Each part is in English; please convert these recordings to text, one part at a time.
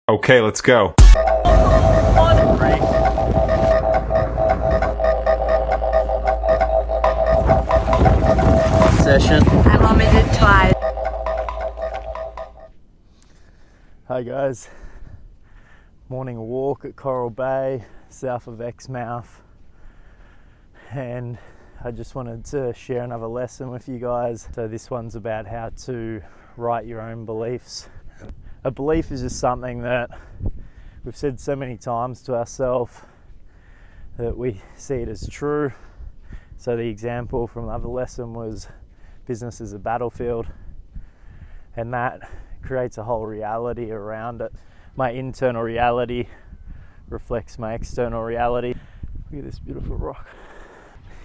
Okay, let's go. Session. I'm omitted twice. Hi guys. Morning walk at Coral Bay, south of Exmouth. And I just wanted to share another lesson with you guys. So this one's about how to write your own beliefs. A belief is just something that we've said so many times to ourselves that we see it as true. So the example from the other lesson was business is a battlefield, and that creates a whole reality around it. My internal reality reflects my external reality. Look at this beautiful rock.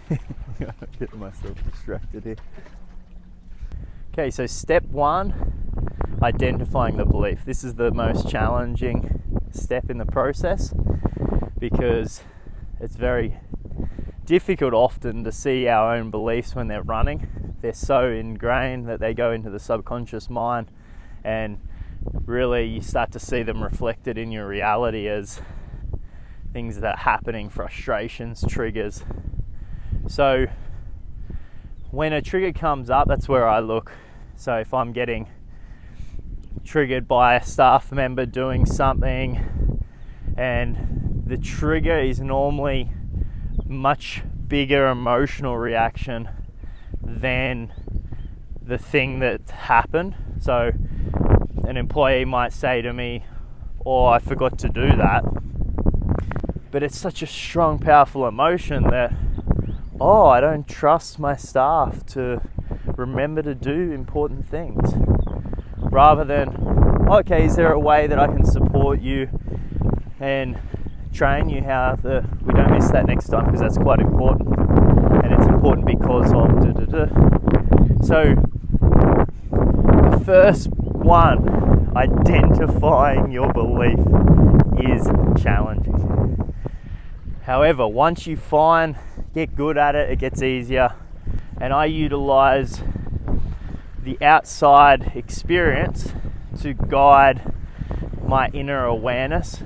I'm getting myself distracted here. Okay, so step one, identifying the belief. This is the most challenging step in the process because it's very difficult often to see our own beliefs when they're running. They're so ingrained that they go into the subconscious mind, and really you start to see them reflected in your reality as things that are happening, frustrations, triggers. So when a trigger comes up, that's where I look. So if I'm getting triggered by a staff member doing something, and the trigger is normally much bigger emotional reaction than the thing that happened. So an employee might say to me, "Oh, I forgot to do that." But it's such a strong, powerful emotion that, oh, I don't trust my staff to remember to do important things. Rather than, okay, is there a way that I can support you and train you how that we don't miss that next time, because that's quite important, and it's important because of So the first one, identifying your belief, is challenging. However, once you get good at it, it gets easier, and I utilize the outside experience to guide my inner awareness.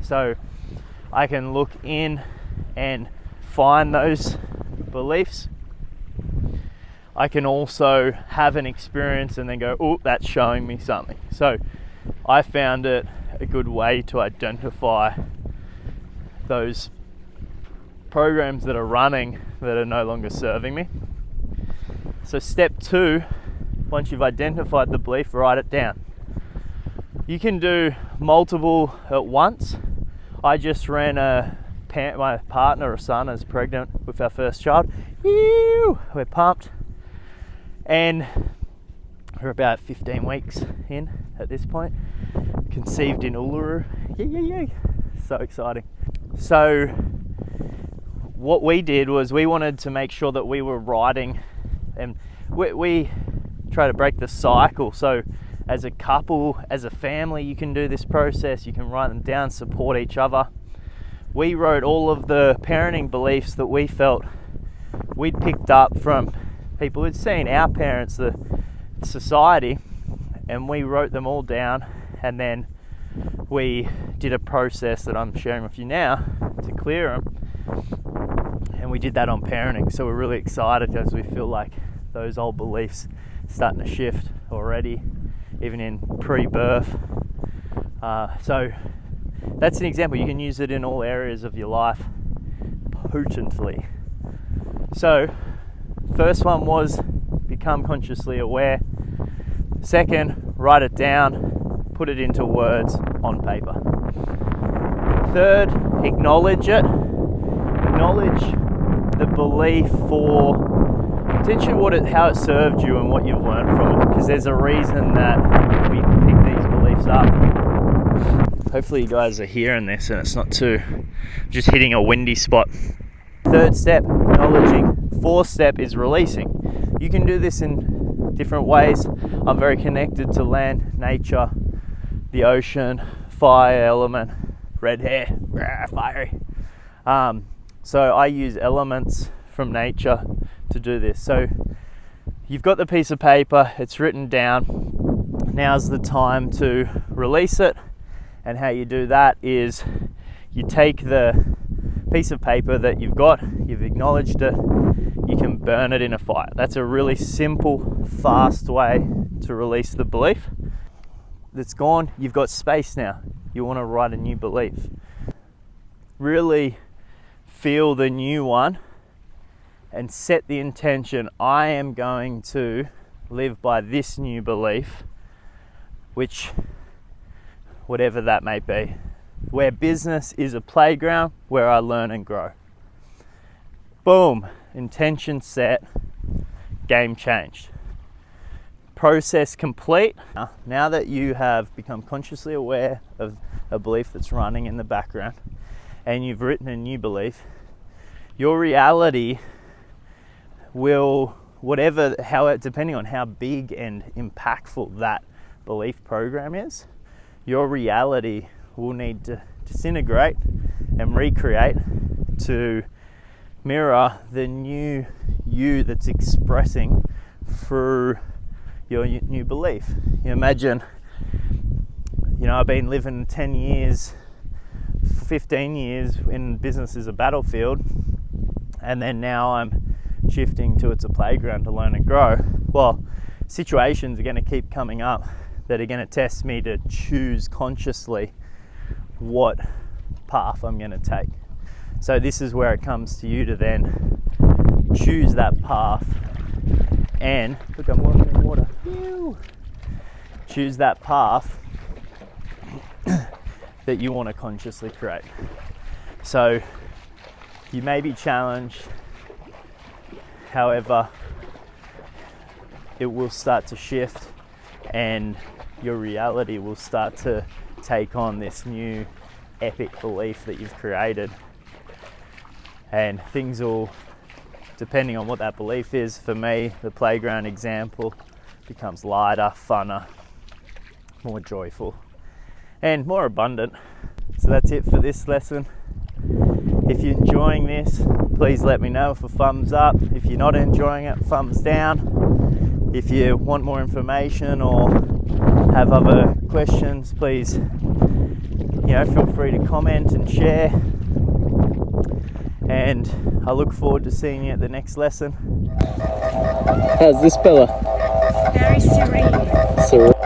So I can look in and find those beliefs. I can also have an experience and then go, oh, that's showing me something. So I found it a good way to identify those programs that are running that are no longer serving me. So step two, once you've identified the belief, write it down. You can do multiple at once. I just ran my partner or son is pregnant with our first child. We're pumped. And we're about 15 weeks in at this point. Conceived in Uluru. Yay. So exciting. So what we did was we wanted to make sure that we were writing, and we try to break the cycle. So as a couple, as a family, you can do this process. You can write them down, support each other. We wrote all of the parenting beliefs that we felt we'd picked up from people who'd seen our parents, the society, and we wrote them all down, and then we did a process that I'm sharing with you now to clear them, and we did that on parenting. So we're really excited because we feel like those old beliefs starting to shift already, even in pre-birth. So that's an example. You can use it in all areas of your life potently. So first one was become consciously aware. Second, write it down, put it into words on paper. Third, acknowledge it. Acknowledge the belief for potentially how it served you and what you've learned from it, because there's a reason that we pick these beliefs up. Hopefully you guys are hearing this and it's not just hitting a windy spot. Third step, acknowledging. Fourth step is releasing. You can do this in different ways. I'm very connected to land, nature, the ocean, fire element, red hair, fiery. So I use elements from nature to do this. So you've got the piece of paper, it's written down. Now's the time to release it And how you do that is you take the piece of paper that you've got, you've acknowledged it, you can burn it in a fire. That's a really simple, fast way to release the belief. That's gone, you've got space now. You want to write a new belief. Really feel the new one and set the intention, I am going to live by this new belief, which, whatever that may be. Where business is a playground where I learn and grow. Boom, intention set, game changed. Process complete. Now that you have become consciously aware of a belief that's running in the background and you've written a new belief, your reality will, depending on how big and impactful that belief program is, your reality will need to disintegrate and recreate to mirror the new you that's expressing through your new belief. You imagine, I've been living 10 years, 15 years in business as a battlefield, and then now I'm shifting to it's a playground to learn and grow. Well, situations are going to keep coming up that are going to test me to choose consciously what path I'm going to take. So this is where it comes to you to then choose that path and, look, I'm walking in water. Choose that path that you want to consciously create. So you may be challenged, however, it will start to shift and your reality will start to take on this new epic belief that you've created. And things will, depending on what that belief is, for me, the playground example becomes lighter, funner, more joyful, and more abundant. So that's it for this lesson. If you're enjoying this, please let me know with a thumbs up. If you're not enjoying it, thumbs down. If you want more information or have other questions, please, feel free to comment and share. And I look forward to seeing you at the next lesson. How's this fella? Very serene. Serene.